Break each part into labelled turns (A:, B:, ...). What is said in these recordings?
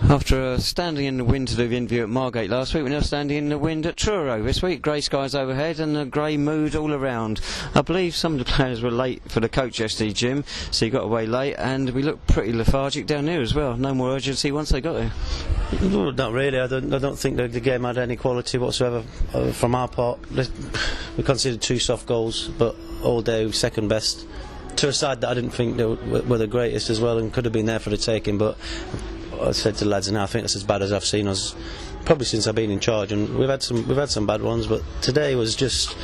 A: After standing in the wind to do the interview at Margate last week, we're now standing in the wind at Truro this week. Grey skies overhead and a grey mood all around. I believe some of the players were late for the coach yesterday, Jim, so he got away late, and we looked pretty lethargic down there as well. No more urgency once they got there.
B: Well, not really. I don't think the game had any quality whatsoever from our part. We conceded 2 soft goals, but all day second best. To a side that I didn't think they were the greatest as well, and could have been there for the taking, but I said to the lads, and I think that's as bad as I've seen us probably since I've been in charge, and we've had some bad ones, but today was just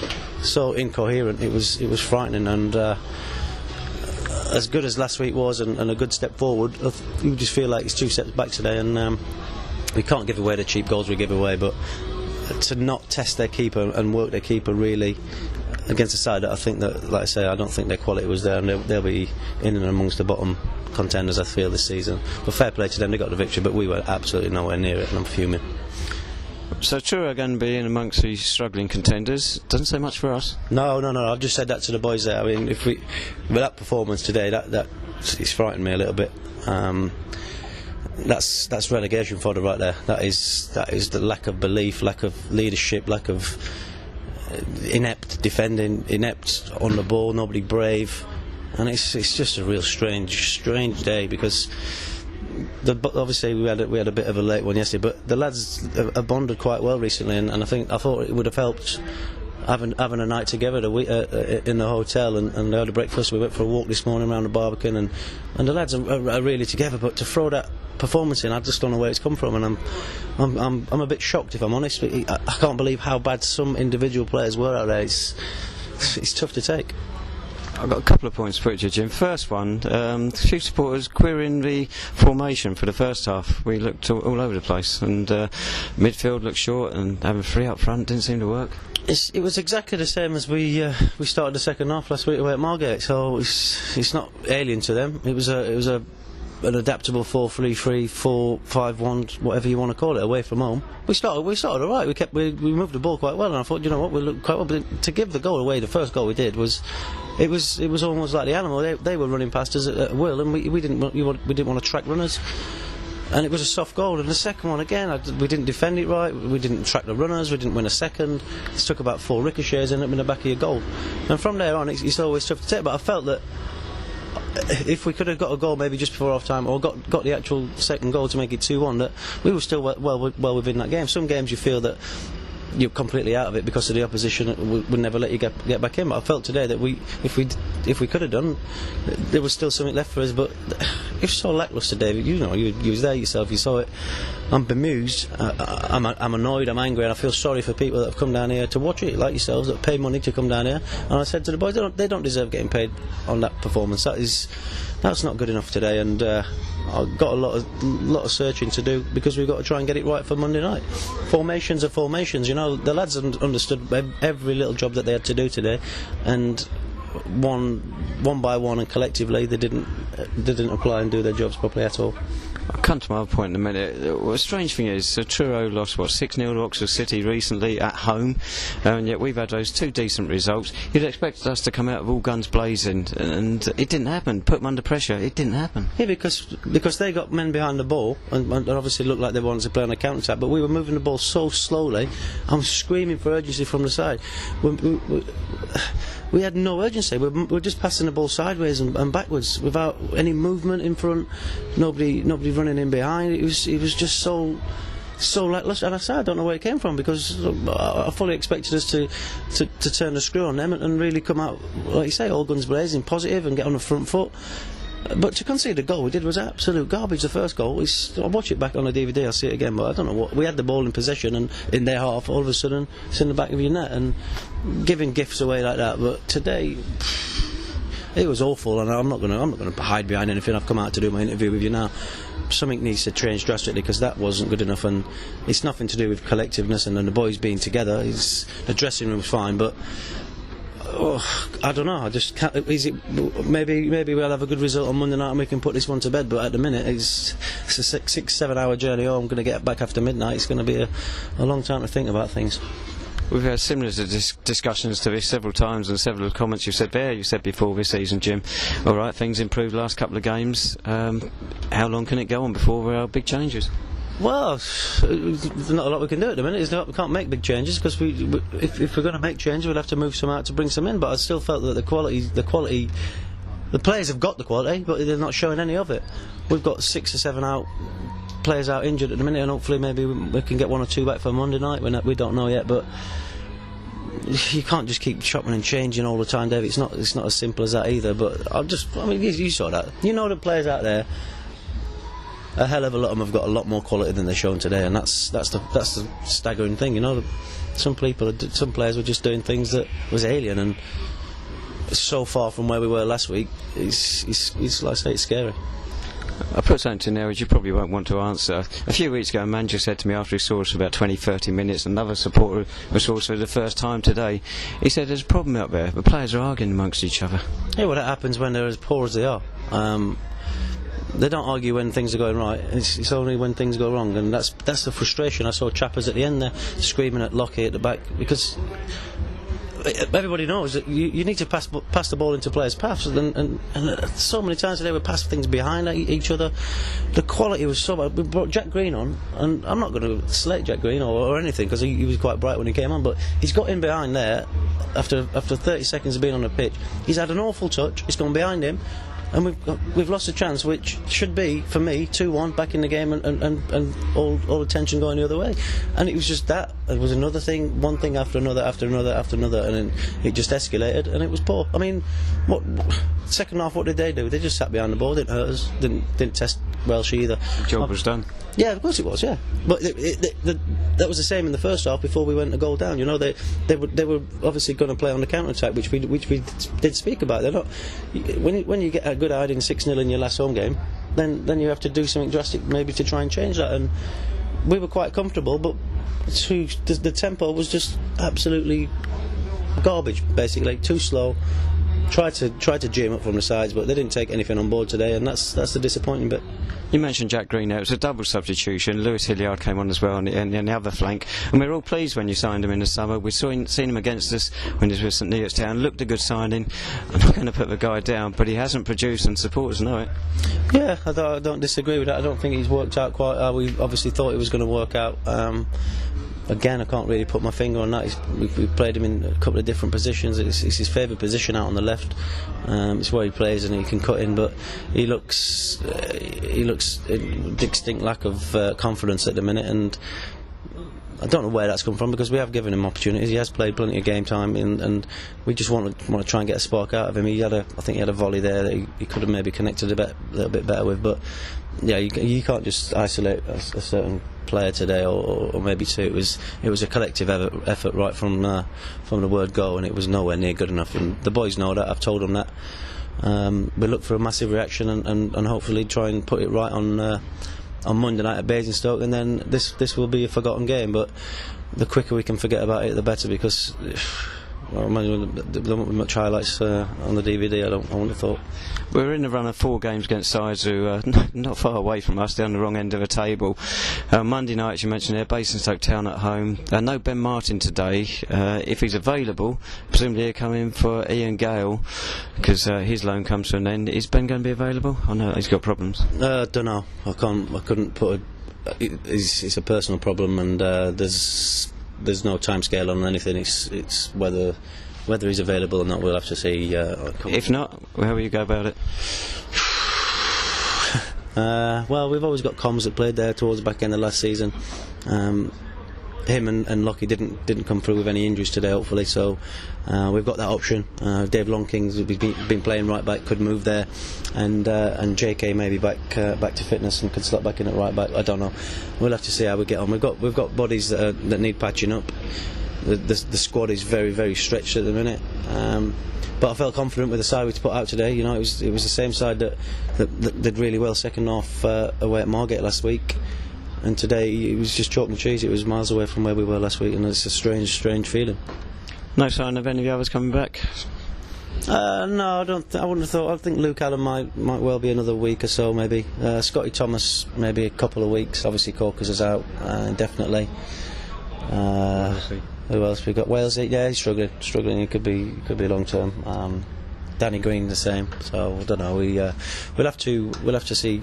B: so incoherent. It was frightening, and as good as last week was, and a good step forward, you just feel like it's 2 steps back today, and we can't give away the cheap goals we give away, but to not test their keeper and work their keeper really against a side that I think that, like I say, I don't think their quality was there, and they'll be in and amongst the bottom contenders, I feel, this season. But fair play to them, they got the victory, but we were absolutely nowhere near it, and I'm fuming.
A: So Truro are going to be in amongst the struggling contenders. Doesn't say much for us.
B: No. I've just said that to the boys there. I mean, with that performance today, that it's frightened me a little bit. That's relegation fodder right there. That is the lack of belief, lack of leadership, lack of inept defending, inept on the ball, nobody brave, and it's just a real strange day, because obviously we had a bit of a late one yesterday, but the lads have bonded quite well recently, and I thought it would have helped having a night together in the hotel, and they had a breakfast. We went for a walk this morning around the Barbican, and the lads are really together. But to throw that performance in, I just don't know where it's come from, and I'm a bit shocked, if I'm honest. I can't believe how bad some individual players were out there. It's tough to take.
A: I've got a couple of points to put to you, Jim. First one, a few supporters querying the formation for the first half. We looked all over the place, and midfield looked short, and having 3 up front didn't seem to work.
B: It was exactly the same as we started the second half last week away at Margate, so it's not alien to them. It was an adaptable 4-3-3, 4-5-1, whatever you want to call it, away from home. We started all right. We moved the ball quite well, and I thought, you know what, we looked quite well. But to give the goal away, the first goal we did was almost like the animal. They were running past us at will, and we didn't want to track runners. And it was a soft goal. And the second one again, we didn't defend it right. We didn't track the runners. We didn't win a second. It took about 4 ricochets and ended up in the back of your goal. And from there on, it's always tough to take. But I felt that if we could have got a goal maybe just before half time, or got the actual second goal to make it 2-1, that we were still well within that game. Some games you feel that you're completely out of it because of the opposition would never let you get back in, but I felt today that if we could have done, there was still something left for us. But it's so lacklustre, David. You know, you was there yourself, you saw it. I'm bemused, I'm annoyed, I'm angry, and I feel sorry for people that have come down here to watch it, like yourselves, that pay money to come down here. And I said to the boys, they don't deserve getting paid on that performance. That's not good enough today, and I've got a lot of searching to do, because we've got to try and get it right for Monday night. Formations are formations, you know. The lads understood every little job that they had to do today, and one by one and collectively they didn't apply and do their jobs properly at all.
A: I'll come to my other point in a minute. Well, the strange thing is, Truro lost 6-0 to Oxford City recently at home, and yet we've had those 2 decent results. You'd expect us to come out of all guns blazing, and it didn't happen. Put them under pressure, it didn't happen.
B: Yeah, because they got men behind the ball, and obviously looked like they wanted to play on a counter attack, but we were moving the ball so slowly. I'm screaming for urgency from the side. We had no urgency. We're just passing the ball sideways and backwards without any movement in front. Nobody running in behind. It was just so lacklustre. And I don't know where it came from, because I fully expected us to turn the screw on them and really come out, like you say, all guns blazing, positive, and get on the front foot. But to concede the goal we did was absolute garbage. The first goal, I'll watch it back on the DVD, I'll see it again, but I don't know what. We had the ball in possession, and in their half, all of a sudden it's in the back of your net, and giving gifts away like that. But today it was awful, and I'm not going to hide behind anything. I've come out to do my interview with you now. Something needs to change drastically, because that wasn't good enough, and it's nothing to do with collectiveness and the boys being together. The dressing room's fine, but I don't know. I just can't. Maybe we'll have a good result on Monday night and we can put this one to bed. But at the minute, it's a 6-7 hour journey home. I'm going to get back after midnight. It's going to be a long time to think about things.
A: We've had similar discussions to this several times, and several of the comments you've said there, you said before this season, Jim. All right, things improved last couple of games. How long can it go on before big changes?
B: Well, there's not a lot we can do at the minute. We can't make big changes because if we're going to make changes, we'll have to move some out to bring some in. But I still felt that the players have got the quality, but they're not showing any of it. We've got 6 or 7 players out injured at the minute, and hopefully maybe we can get 1 or 2 back for Monday night. We don't know yet, but you can't just keep chopping and changing all the time, David. It's not as simple as that either. But you saw that. You know the players out there. A hell of a lot of them have got a lot more quality than they're showing today, and that's the staggering thing. You know, some players were just doing things that was alien, and so far from where we were last week, it's like I say, it's scary.
A: I put something in there which you probably won't want to answer. A few weeks ago, a manager said to me after he saw us for about 20-30 minutes, another supporter was also the first time today, he said there's a problem out there, the players are arguing amongst each other.
B: Yeah, well, that happens when they're as poor as they are. They don't argue when things are going right. It's only when things go wrong, and that's the frustration. I saw Chappers at the end there screaming at Lockie at the back, because everybody knows that you need to pass the ball into players' paths, and so many times today we passed things behind each other. The quality was so bad. We brought Jack Green on, and I'm not going to slate Jack Green or anything, because he was quite bright when he came on, but he's got in behind there after 30 seconds of being on the pitch. He's had an awful touch. It's gone behind him. And we've lost a chance which should be, for me, 2-1 back in the game, and all the tension going the other way. And it was just that. It was another thing, one thing after another, and then it just escalated, and it was poor. I mean, second half, what did they do? They just sat behind the ball, didn't hurt us, didn't test Welsh either.
A: The job was done.
B: Yeah, of course it was. Yeah, but that was the same in the first half before we went a goal down. You know, they were obviously going to play on the counter attack, which we did speak about. They're not when you get a good hiding 6-0 in your last home game, then you have to do something drastic maybe to try and change that. And we were quite comfortable, but the tempo was just absolutely garbage. Basically, too slow. Tried to jam up from the sides, but they didn't take anything on board today, and that's the disappointing bit.
A: You mentioned Jack Green there. It was a double substitution. Lewis Hilliard came on as well on the other flank, and we were all pleased when you signed him in the summer. We'd seen him against us when he was with St Neots Town. Looked a good signing. I'm not going to put the guy down, but he hasn't produced, and supporters know it.
B: Yeah, I don't disagree with that. I don't think he's worked out quite how we obviously thought he was going to work out. Again, I can't really put my finger on that. We played him in a couple of different positions. It's his favourite position out on the left. It's where he plays and he can cut in, but he looks a distinct lack of confidence at the minute, and I don't know where that's come from, because we have given him opportunities. He has played plenty of game time, and we just want to try and get a spark out of him. I think he had a volley there that he could have maybe connected a little bit better with, but yeah, you can't just isolate a certain player today, or maybe two. It was a collective effort right from the word go, and it was nowhere near good enough. And the boys know that. I've told them that. We look for a massive reaction, and hopefully try and put it right on Monday night at Basingstoke, and then this will be a forgotten game. But the quicker we can forget about it, the better, because there won't be much highlights on the DVD. I wouldn't have thought.
A: We're in the run of 4 games against sides who are not far away from us. They're on the wrong end of the table. Monday night, as you mentioned there, Basingstoke Town at home. No Ben Martin today. If he's available, presumably he'll come in for Ian Gale, because his loan comes to an end. Is Ben going to be available? I know he's got problems.
B: Don't know. I couldn't put it's a personal problem, and there's no time scale on anything. It's whether he's available or not, we'll have to see.
A: If not, how will you go about it?
B: Well, we've always got comms that played there towards the back end of last season. Him and Lockie didn't come through with any injuries today, hopefully, so we've got that option. Dave Longking's been playing right back, could move there, and JK maybe back to fitness and could slot back in at right back. I don't know. We'll have to see how we get on. We've got bodies that need patching up. The squad is very, very stretched at the minute. But I felt confident with the side we put out today. You know, it was the same side that did really well second half away at Margate last week. And today it was just chalk and cheese. It was miles away from where we were last week, and it's a strange feeling.
A: No sign of any of the others coming back?
B: No, I don't. I wouldn't have thought. I think Luke Allen might well be another week or so, maybe. Scotty Thomas maybe a couple of weeks. Obviously Corkers is out, definitely. Who else we got? Wales. Yeah, he's struggling. It could be long term. Danny Green the same. So I don't know. We'll have to see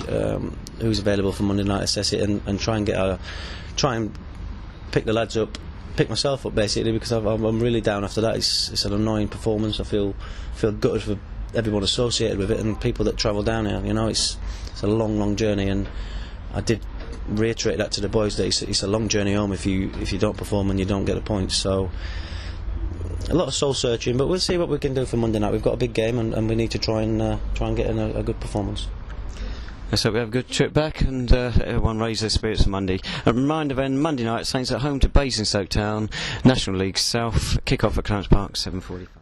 B: who's available for Monday night, assess it, and try and pick the lads up, pick myself up basically, because I'm really down after that. It's an annoying performance. I feel gutted for everyone associated with it and people that travel down here. You know, it's a long journey, and I did reiterate that to the boys that it's a long journey home if you don't perform and you don't get the points. So a lot of soul searching, but we'll see what we can do for Monday night. We've got a big game, and we need to try and get in a good performance.
A: Let's hope we have a good trip back and everyone raise their spirits for Monday. A reminder then, Monday night, Saints at home to Basingstoke Town, National League South, kick-off at Clarence Park, 7:45.